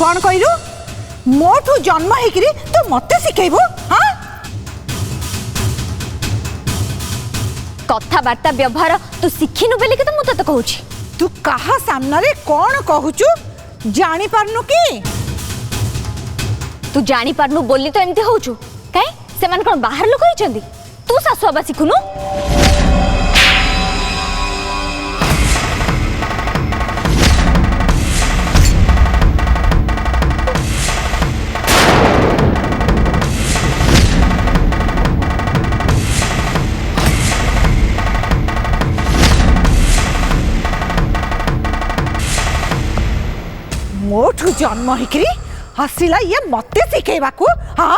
कौन कहलु मोठू जन्म हेकरी तू मते सिखेबू हां कथाबार्ता व्यवहार तू शिखिनु बेले के तो मु तते कहूची तू कहा सामने रे कौन कहूचु जानी पारनु की तू जानी पारनु बोली तो एमती होचु काई से मन कोन बाहर लोक होइचंदी तू सासु आबा सिखुनु मोठू जन्म हेकरी हसिला ये मते सिखेबा को हां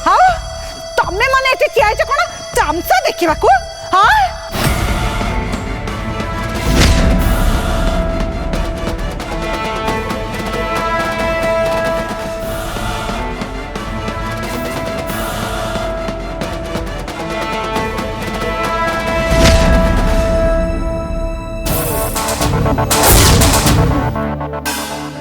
हाँ तमे माने एते चिया छ कोन तामसा देखिबा को हां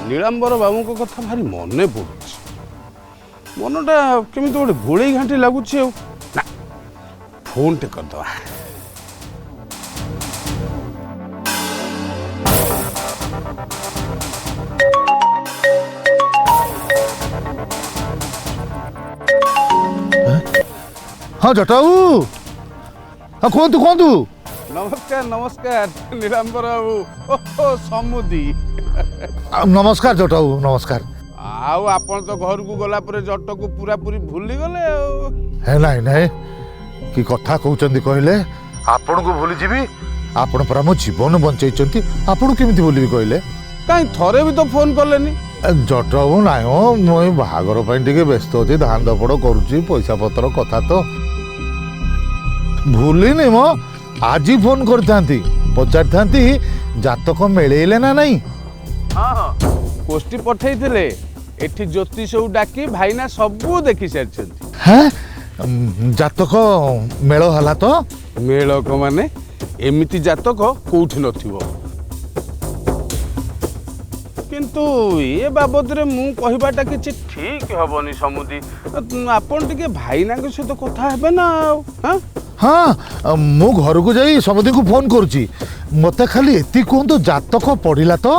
नीलांबर बाबू को कथा भारी मन पड़ुଛି मनटा केमी गोटे गोले घाटी लगुच ना फोन टे करदवा हाँ जटाऊ हाँ कहतु कहतु नमस्कार नमस्कार नीलांबर बाबू समुदी नमस्कार जटाऊ नमस्कार आउ आपण तो घर को गला पर जट को पूरा पूरी भूली गले है नाई नाई कि कथा कहउचंदी कहले आपण को भूली जीवी आपण परा मो जीवन बंचैचंती आपण केमिति भूलिबी कहले काई थरे भी तो फोन करलेनी जटाऊ नाई हो मोई बाहागर पई टिके व्यस्त होती धान दपड़ करूची पैसा पत्र कथा तो भूलिनी मो आज फोन करथांती पचारथांती जातक मिलेइले ना नहीं हाँ पोस्टी पठे थे एठी ज्योतिष डाकी भाईना सबू देखी सारी हैं जातक मेल हला तो मेलक माने एमिति जातक कोठी नथिबो किंतु ये बाबद रे मु कहिबाटा किछि ठीक हबनी समुदी आपण टिके भाईना के सहित कथा हेबे ना हां हाँ मु घर को जाई सबदी को फोन करूची मते खाली एति कहतो जातक पढ़िला तो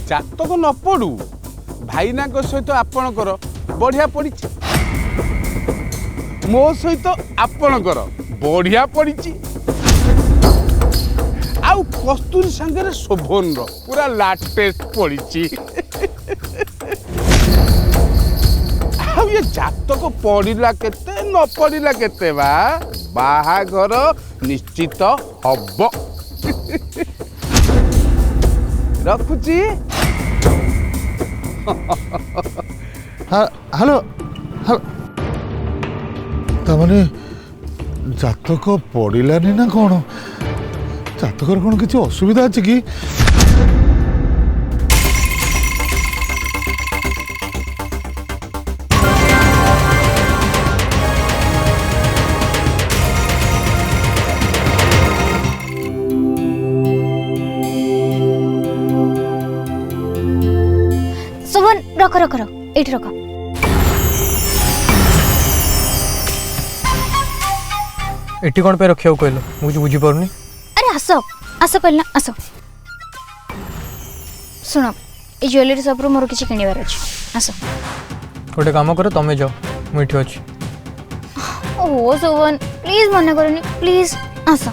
जातक न पड़ू भाईना को सहित आपणकर बढ़िया पड़ी मो सहित आपणकर बढ़िया पड़ी आउ कस्तूरी संगे शोभन पूरा लाटेस्ट पड़ी आउ ये जातक पड़िला केते न पड़िला केते बा बाहाघर निश्चित हब रखुची हेलो हेलो तमने जातक पड़िलानी ना कौन जातकर कौन किसी असुविधा अच्छे कि सुमन रख रख रख एठी रख एटी कौन पे रखिया कहल मुझे बुझी पारनी अरे आस आस पहले आस शुण ये ज्वेलरी सब मोर किसी किणवार अच्छे आस गोटे काम कर तमें जाओ मुझे अच्छी ओ सुमन प्लीज मना करनी प्लीज आस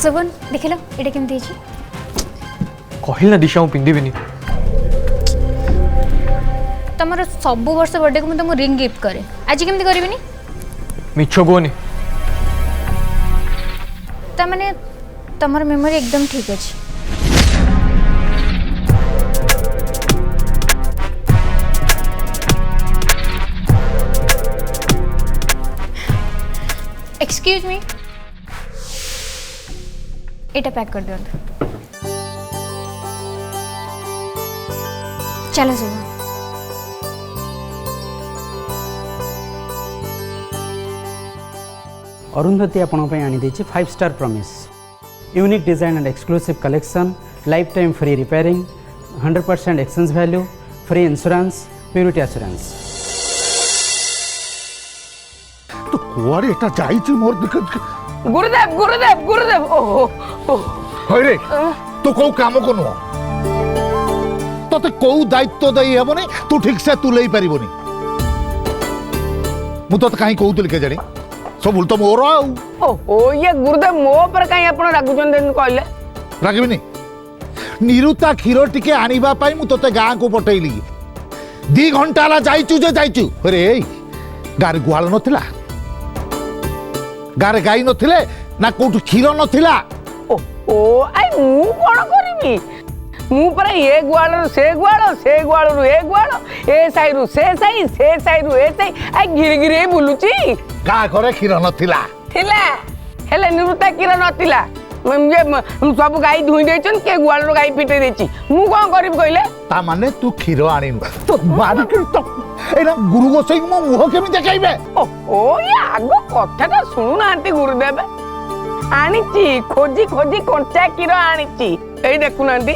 सुबन देख लो ये केमती कहल दिशा मुझे पिंधि तुम सब वर्ष बर्थडे को मुझे रिंग गिफ्ट करे आज केमती करी ମିଛ କୁହନି। ତାମାନେ ତମର ମେମୋରି एकदम ठीक ଅଛି। एक्सक्यूज मी, एटा पैक कर दियंतु। चलो सुनो। अरुंधति आपण आनी देछि 5 star promise, unique design and exclusive collection, life time free repairing, 100% exchange value, free insurance, purity assurance. तो कुआरे एटा जाईची मोर दिक्कत। गुरुदेव गुरुदेव गुरुदेव ओहो होय रे तू को काम को नुह तते को दायित्व दई हेबनी तू ठीक से तू लेई परिबनी। मु तो काई कहउतली के जानी सब भूल तो मोर आउ। ओहो ये गुरुदेव मो पर काई आपण रागुचन देन कहले रागबिनी निरुता खीरो टिके आनिबा पाई मु तते गां को पठैली 2 घंटा ला जाईचू जे जाईचू। अरे गार गुहाल नथिला, गारे गाई नथिले ना कोठु खीरो नथिला। ओ आई मु कोन करिबी मु पर ये गुआल से गुआल ए गुआल ए साइरु से साइरु ए साइ आई गिरी गिरी बुलुची। गा घरे खीरो नथिला थिला हेले निरुता खीरो नथिला सब गाई धुई देछन के गुआल रो गाई पिटे देछि मु कोन करिब कहले। ता माने तू खीरो आनिनु तो मारी के तो एना गुरु गोसाई मो मुह केमि देखाइबे। ओ ये आगो कथाटा सुनु नांती गुरुदेव आनिची खोजी खोजी कंचा कीरो आनिची एई देखु नांती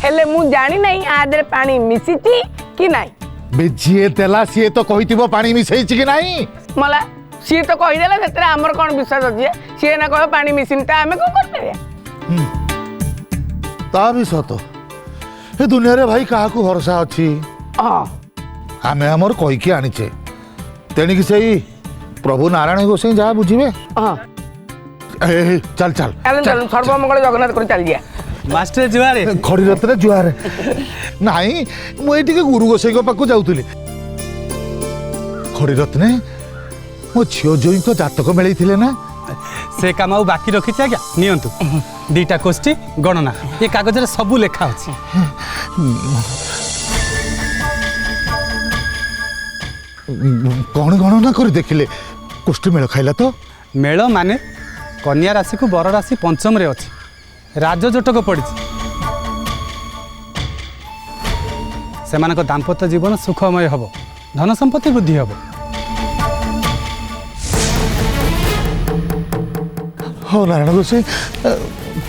हेले मु जानि नहीं आदर पानी मिसिची कि नाही बे जिए देला सिए तो कहितिबो पानी मिसैछि कि नाही। मला सी तो कहि देला सेतरे हमर कोन विश्वास अछि सी ना कह पानी मिसिनता हमें कोन करबे। ता भी सत ए दुनिया रे भाई काहा को भरोसा अछि। हां हमें हमर कहि के आनिचे तेनी कि सही प्रभु नारायण गोसाई जा बुझिबे। हां ए चल चल चल सर्वमंगल जगन्नाथ कर चल जिया मास्टर जुआरे खड़ी रत्न जुआरे नाही मु एठी के गुरु गोसाई को पाकु जाउतली। खड़ी रत्ने मो छियो जोई को जातक मेलै थिले ना से काम आउ बाकी रखी आज्ञा नियंतु 2टा कोष्ठी गणना ये कागज रे सब लेखा अछि। कौन गणना कर देखिले कुष्ठ मेल खाइला तो मेल माने कन्या राशि को बर राशि पंचम रे अछि, राज जोटक पड़ी सेमानक दाम्पत्य जीवन सुखमय हब, धन संपत्ति वृद्धि हब। हाँ नारायण गोसाई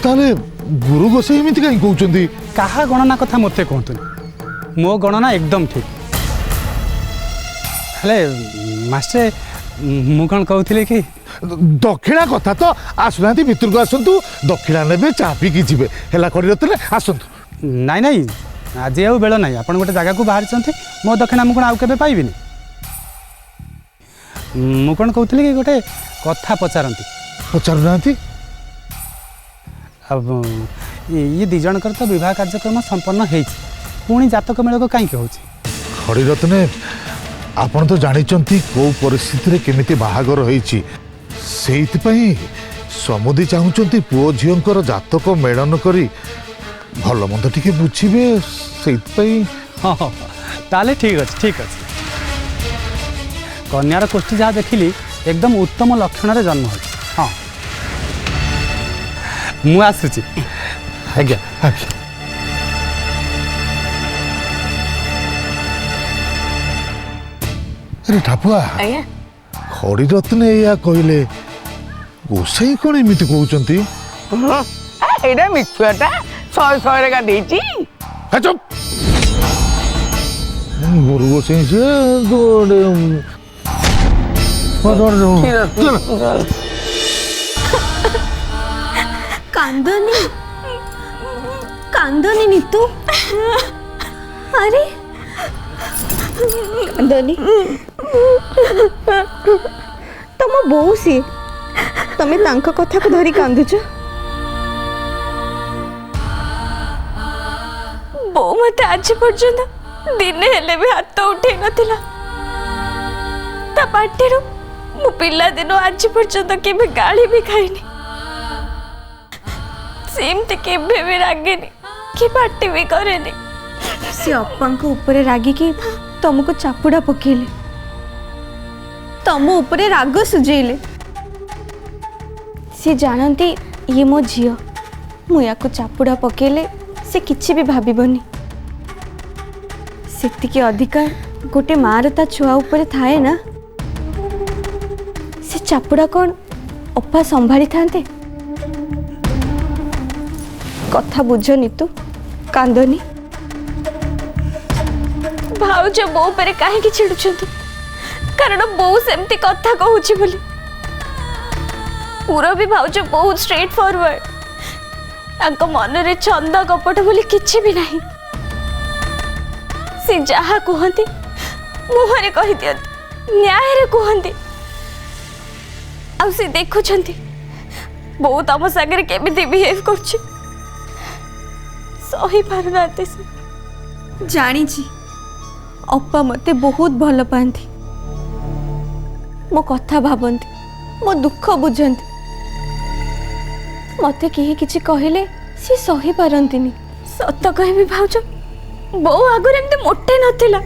ताले गुरु गोसाई एमिति काई कहउचंदी। कहा गणना कथा मते कहतुनी मो गणना एकदम ठीक। हेले मास्टर मु कौन कहूଥିଲି कि दक्षिणा कथा तो आसुनाती भितर को आसंतु दक्षिणा नेबे चा पी की जिबे हेला करि रतले आसंतु। नाई नाई आज आउ बेल नाई आपण गोटे जगह को बाहर चंती मो दक्षिणा मु कोन आउ केबे पाइबिनी। मु कौन कहूଥିଲି कि गोटे कथा पचारंती पचारुनाती। अब ये 2 जनकर तो विवाह कार्यक्रम संपन्न हेछि पुणी जातक मेल को काई कहउछि। खड़ी रत्ने आपण तो जानिचंती को परिस्थिति रे केमिति बाहागर होईची सेहित पई समुदी चाहुचंती पुओ झियंकर जातक मेलन करी भलो मंद टिके बुझिबे सेहित पई। हाँ हाँ ताले ठीक अछि ठीक अछि। कन्यार कोष्ठी जहाँ देखिली एकदम उत्तम लक्षण रे जन्म होइछि। हाँ मु आसुची आज्ञा। अरे ठापुआ आया खड़ी रत्ने या कहले गोसाई कोन एमिति कहउचंती। एडा मिछुआटा 100 रे का देची। चुप गुरु गोसाई से गोडे कांदनी कांदनी नीतू अरे कांदनी तुम बोऊ सी तमे तांका कथा को धरी कांदुच। बो मत आज पर्यंत दिन हेले भी हाथ उठे नथिला ता पार्टी मु पिला दिन आज पर्यंत केबे गाली भी खाइनी सेमती केबे भी रागेनी कि पार्टी भी करेनी से अप्पा को ऊपर रागी की तुमको चापुड़ा पकेले तुम ऊपर राग सुझेले सी जानती ये मो झियो मु या को चापुड़ा पकेले से किछि भी भाबिबनी सेतिके अधिकार गोटे मार ता छुआ ऊपर थाए ना से चापुड़ा कौन अप्पा संभाली थांते कथा बुझनी तू कांदनी भाउज बो पर काहे चिड़ुछंती कारण बो सेमती कथा कहूची बोली पूरा भी भाउज बहुत स्ट्रेट फॉरवर्ड तांको मन रे छंद कपट बोली किछि भी नहीं से जहा कहती मुहरे कहि दियंती न्याय रे कहती आ से देखुछंती बहुत आम सागर केमिति बिहेव करछि सही पारुनाते से जानी छी अप्पा मते बहुत भल पाती मो कथा भाबंती मो दुख बुझंती मते केही किछि कहले सी सही पारंतिनी सत कहबी भाउज बो आगुर एमती मोटे नथिला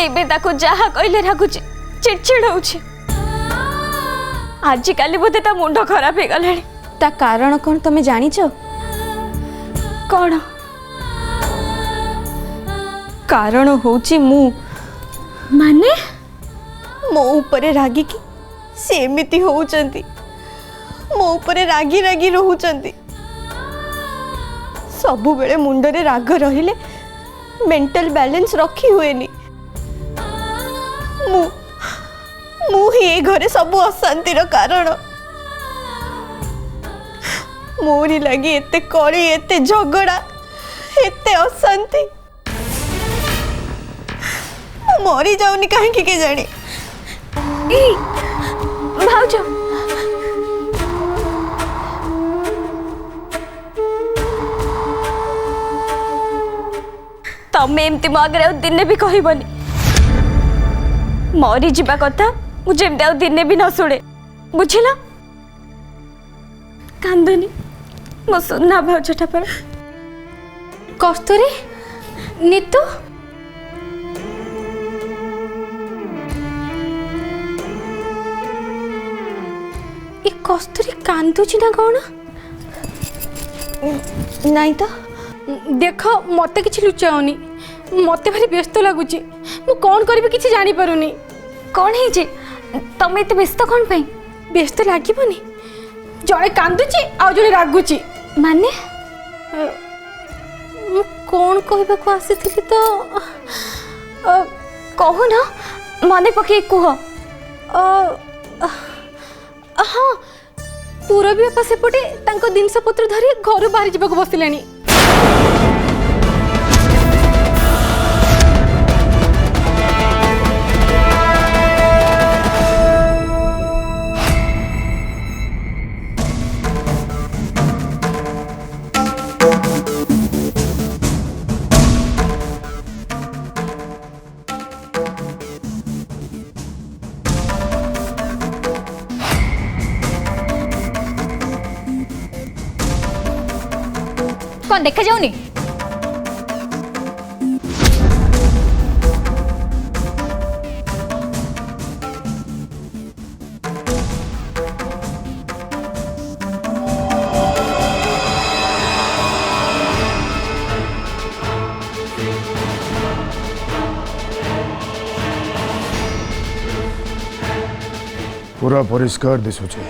एबे ताको जहा कहले रागुची चिड़चिड़ होउची आज काली बोते ता मुंड खराब हे गलाणी ता कारण कोन तमे जानी छ कौन कारण होची मु माने मो ऊपर रागी की से एमिति होउचंती मो ऊपर रागी रागी रहउचंती सबु बेले मुंड रे राग रहिले मेंटल बैलेंस रखी हुएनी मु मु ही घरे सब अशांति रो कारण मोरी लगी एते कड़ी एते झगड़ा एते अशांति मरी जाऊनी कहीं के जाने भाउज तमे एमती मो आगे दिन भी कहबनी मरी जीवा कथा मुझे एमती दिन भी न शुणे बुझिल कांदनी मो सुना भाउजटा पर कस्तूरी नीतू ये कस्तूरी कांदुची ना कौन नहीं तो देख मत कि लुचाओनी मत भारी व्यस्त लगुच मु कौन करी किसी जानी पारुनी कौन है तमे एते व्यस्त कौन पे व्यस्त लागबनी जड़े कांदुची आ जड़े रागुची माने मु कौन कहबा को आसीथिली तो कहू ना मने पके कुह हाँ पूरबी बापा सेपटे तांको जिनस पत्र धरी घर बाहरी जावाक बसिलेनी कौन देखा जाऊनी पूरा परिष्कार दिशुचे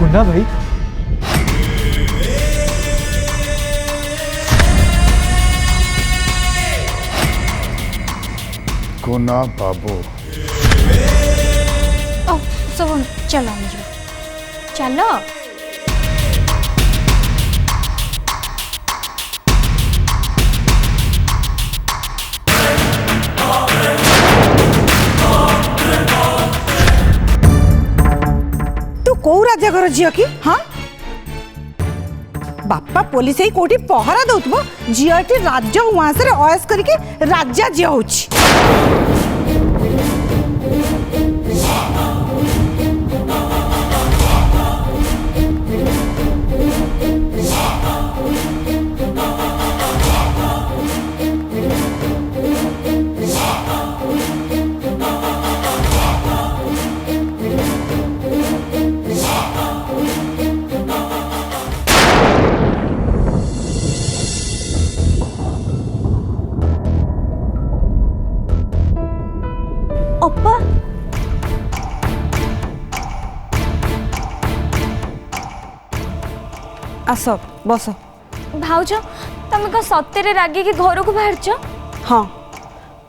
कुन्ना भाई कुना बाबू ओ सुन चलो चलो घर झील कि हाँ बापा पुलिस ही कोठी पहरा दउथबो झीलटी राज्य उआस रे अयस करके राज्य झील होछि अप्पा आस बस भाउज तमे का सत्य रागी के घर को बाहर छ हाँ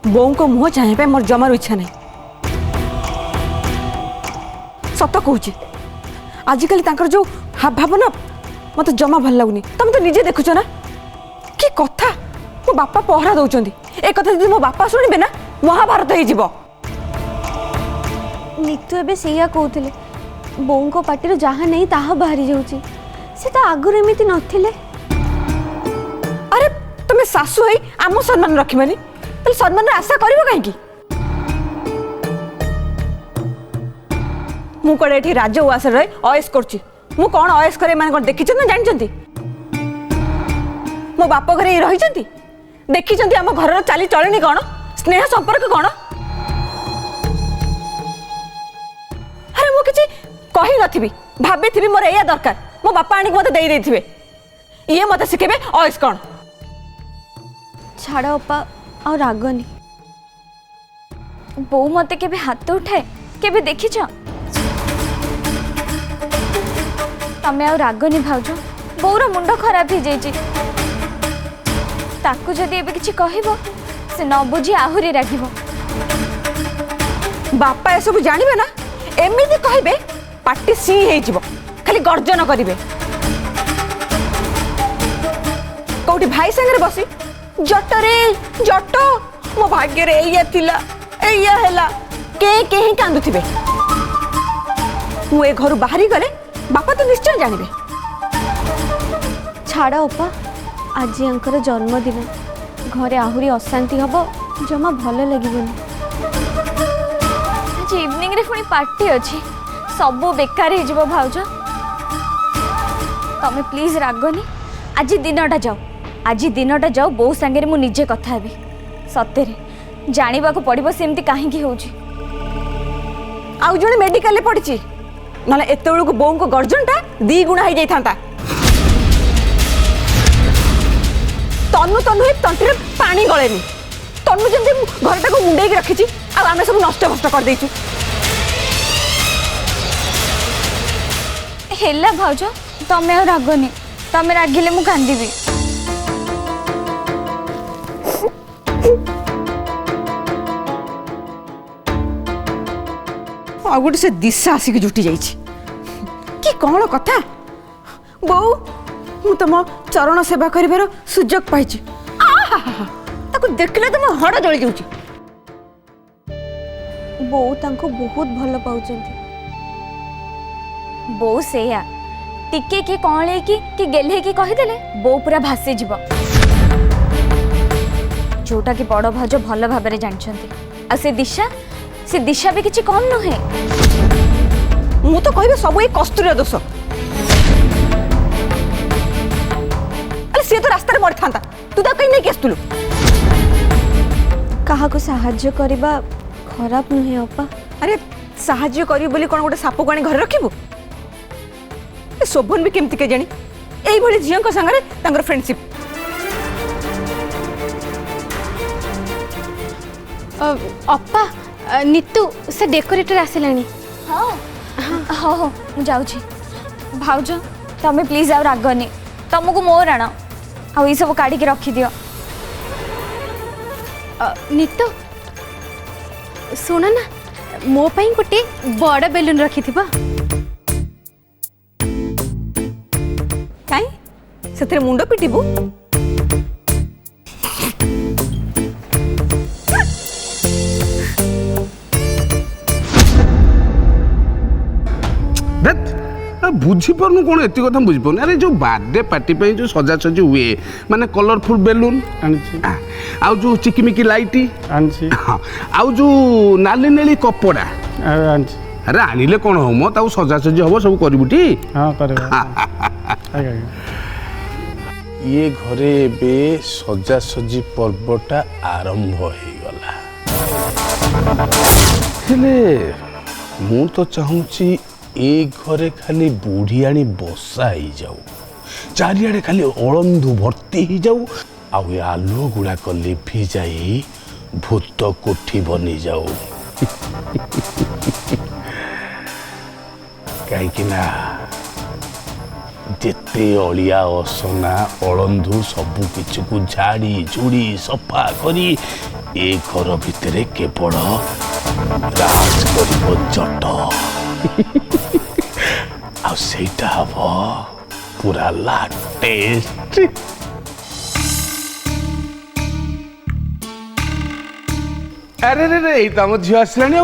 बों को मुह चाहिए मोर जमार इच्छा नहीं सत कहूँ आजिकल तांकर जो हाव भाव ना मत जमा भल लगुनि तुम तो निजे देखुच ना कि कथा मो बापा पहरा दौरान ए कथा यदि मो बापा शुणवे ना महाभारत हो नितु एबे सेया कहूथिले बों को पाटिरो जहाँ नहीं ताहा बाहरी जाउची से तो आगुर एमिति नथिले अरे तुम सासु है आम सम्मान रखिबानी तो सम्मान आशा करिवो काहेकि मु कोडे एठी राज्य उआस रे अयस करछि मु कोन अयस करे माने कोन देखि ना जानि मो बाप घरे रही देखी आम घर चाली चलनी कौन स्नेह संपर्क कौन अरे मु किछि कही नथिबी भाबी थिबी मोर एया दरकार मो बापा आनी मते देई देथिबे ये मते सिखेबे अयस कौन छाड़ अपा और रागनी बो मते केबे हाथ उठाए केबे देखि छ तमे और रागनी भाउज बोर मुंड खराब हो जाइए ताकू जदि एबे किछि कहबो से न बुझी आहुरी रागिबो बापा ए सब जानिबे ना एमिति कहबे पाटी सी हे जिवो खाली गर्जन करिवे कोठी भाई संगे बसी जट रे जट मो भाग्य रे एया थिला एया हैला के ही कांदुथिबे मु ए घर बाहरी गले बापा तो निश्चय जानिबे छाड़ अपा आज यांकर जन्मदिन घरे आहुरी अशांति हबो जमा भल लागिबोनी आज इवनिंग रे पुणी पार्टी अछि सब बेकार हे जिवो भाउज तमे प्लीज रागनी आज दिनटा जाओ आज दिनटा जाओ बो संगे रे मु निजे कथा हेबी सत्य रे जानिबा को पड़िबो सेमती काहे की होउची आउ जणे मेडिकल ले पड़ची नले एतेबेलु को बों को गर्जनटा 2 गुणा हो जाइथांता तनु तनु हे तंत्रे पानी गलेनी तनु जंदी घरटा को मुंडे के रखिची आ आमे सब नष्ट भष्ट कर देइछु हेला भाउज तमे और रागनी तमे रागिले मु कांदीबी आ गोटे से दिशा आसिक जुटी जाइछि कि कौन कथा बो मु तुम चरण सेवा करिवार सुजोग पाइछि ताको देखले तुम हड़ जळि जाउछि बो तांको बहुत भल पाउचंती बो सेया टिके के कौले कि गेले की कहि देले बो पूरा भासी जीव जोटा कि बड़ भाज भल भाबरे जानछंती आ से दिशा भी किछि कम न है मु तो कहबे सब ए कस्तूरी दोष अरे से तो रास्ता रे मर थांता तू ता कहीं नहीं केस्तुलु कहा को सहाय्य करबा खराब नहे अपा अरे सहाय्य करी बोली कोन गोटे साप को आनी घर रखिबु ए शोभन भी केमति के जानी एई भली जियन को संगरे तांगर फ्रेंडशिप अपा नितु से डेकोरेटर आसिलानी हाँ हाँ हाँ मु जाउछि भाउज तमे प्लीज आउ रागनी तुमको मोर आण आ ई सब काढ़ी के रखी दियो नितु सुन ना मो पई गोटे बड़ बेलून रखी थिबा काई सेतरे मुंडो पिटिबु बुझीपारनु कौन एति कथा बुझीपारनु अरे जो बर्थडे पार्टी पे जो सजासजी हुए माने कलरफुल बेलून आउ जो चिकिमिकी लाइट आउ जो नाली नेली कपड़ा अरे आनिले कौन हो मो ताऊ सजासजी हबो सब करबुटी हां करबा ये घरे बे सजासजी पर्वटा आरंभ हो गला हेले मु तो चाहूची ए घरे खाली बुढ़ियाणी बसा ही जाऊ चारिआडे खाली अलंधु भर्ती ही जाऊ आउ आलुओ गुड़ाक लिभि जाई भूत कोठी बनी जाऊ कहीं ना जेते अलिया असना अलंधु सबु किछु को झाड़ी झुड़ी सफा करी ए घर भितर केवल राज करिब जट आ सेटा हब पूरा लाटेस्ट अरे रे रे तो आम झील आसलानी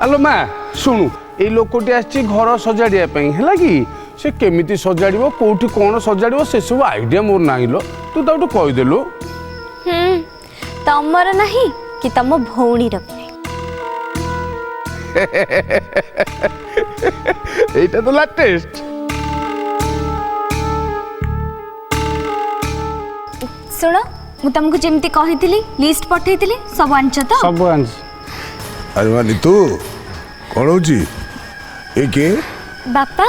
आलो माँ शुणु ये लोकटी आसी घर सजाड़िया है कि से केमिति सजाड़िबो कोठी कौन सजाड़िबो से सब आइडिया मोर नाही लो तू ताउटू कहिदेलु तमर नहीं कि तम भौणी एटा तो लेटेस्ट सुनो मु तुमको जेमती कहितली लिस्ट पठेइतली सब आनछ तो सब आनछ अरे मानी तू कौन होची ए के बापा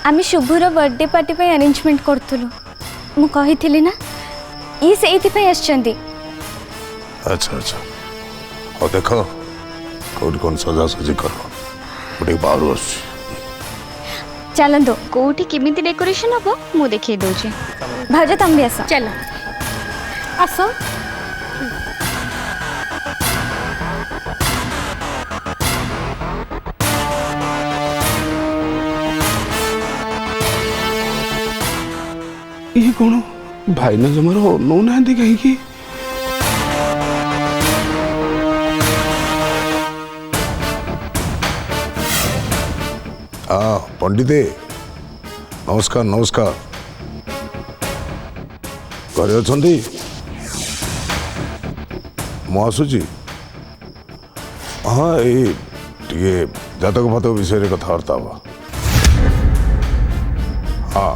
आमी शुभर बर्थडे पार्टी पे अरेंजमेंट करतलु मु कहितली ना ई सेइति पे आछंती अच्छा अच्छा और देखो कौन कौन सजा सजी कर गोटे बाहर आसुची चलंदो कोठी केमिति डेकोरेशन हबो मु देखै दोची भाज तुम भी आस चलो आस ये कौन भाई ना जमार नो ना कहीं हाँ पंडिते नमस्कार नमस्कार घरे अछंती मु आसुची हाँ ये जातक फातक विषय कथबार्ता हाँ